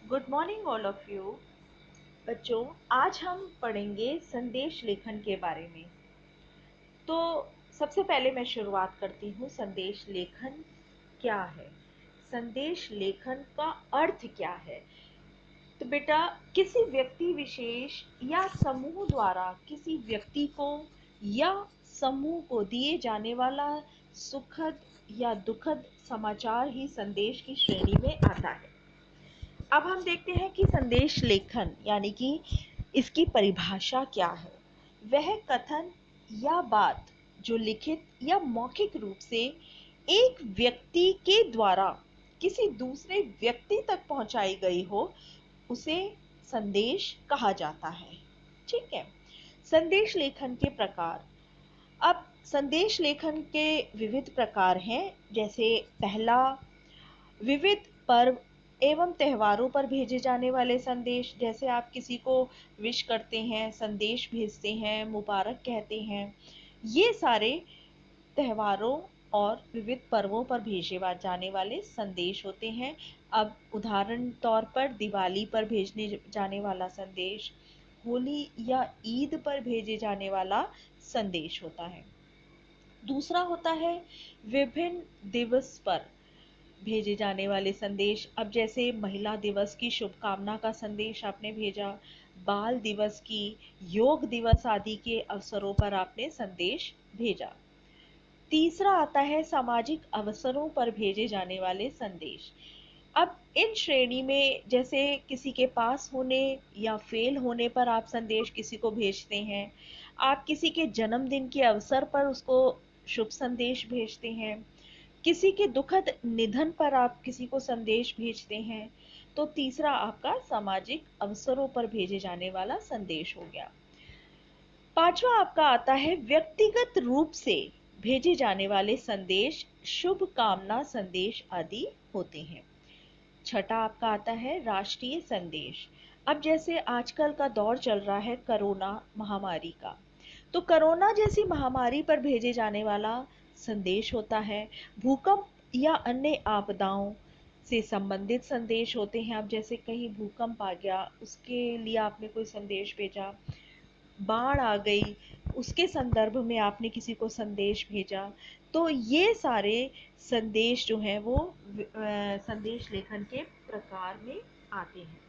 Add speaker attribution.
Speaker 1: Good morning all of you. बच्चों, आज हम पढ़ेंगे संदेश लेखन के बारे में। तो सबसे पहले मैं शुरुआत करती हूँ, संदेश लेखन क्या है, संदेश लेखन का अर्थ क्या है। तो बेटा, किसी व्यक्ति विशेष या समूह द्वारा किसी व्यक्ति को या समूह को दिए जाने वाला सुखद या दुखद समाचार ही संदेश की श्रेणी में आता है। अब हम देखते हैं कि संदेश लेखन यानी कि इसकी परिभाषा क्या है। वह कथन या बात जो लिखित या मौखिक रूप से एक व्यक्ति के द्वारा किसी दूसरे व्यक्ति तक पहुंचाई गई हो, उसे संदेश कहा जाता है। ठीक है। संदेश लेखन के प्रकार। अब संदेश लेखन के विविध प्रकार हैं। जैसे पहला, विविध पर्व एवं त्योहारों पर भेजे जाने वाले संदेश। जैसे आप किसी को विश करते हैं, संदेश भेजते हैं, मुबारक कहते हैं। ये सारे त्योहारों और विविध पर्वों पर भेजे जाने वाले संदेश होते हैं। अब उदाहरण तौर पर दिवाली पर भेजने जाने वाला संदेश, होली या ईद पर भेजे जाने वाला संदेश होता है। दूसरा होता है विभिन्न दिवस पर भेजे जाने वाले संदेश। अब जैसे महिला दिवस की शुभकामना का संदेश आपने भेजा, बाल दिवस की, योग दिवस आदि के अवसरों पर आपने संदेश भेजा। तीसरा आता है सामाजिक अवसरों पर भेजे जाने वाले संदेश। अब इन श्रेणी में जैसे किसी के पास होने या फेल होने पर आप संदेश किसी को भेजते हैं, आप किसी के जन्मदिन के अवसर पर उसको शुभ संदेश भेजते हैं, किसी के दुखद निधन पर आप किसी को संदेश भेजते हैं। तो तीसरा आपका सामाजिक अवसरों पर भेजे जाने वाला संदेश हो गया। पांचवा आपका आता है व्यक्तिगत रूप से भेजे जाने वाले संदेश, शुभ कामना संदेश आदि होते हैं। छठा आपका आता है राष्ट्रीय संदेश। अब जैसे आजकल का दौर चल रहा है कोरोना महामारी का, तो कोरोना जैसी महामारी पर भेजे जाने वाला संदेश होता है। भूकंप या अन्य आपदाओं से संबंधित संदेश होते हैं। अब जैसे कहीं भूकंप आ गया, उसके लिए आपने कोई संदेश भेजा, बाढ़ आ गई, उसके संदर्भ में आपने किसी को संदेश भेजा। तो ये सारे संदेश जो हैं वो संदेश लेखन के प्रकार में आते हैं।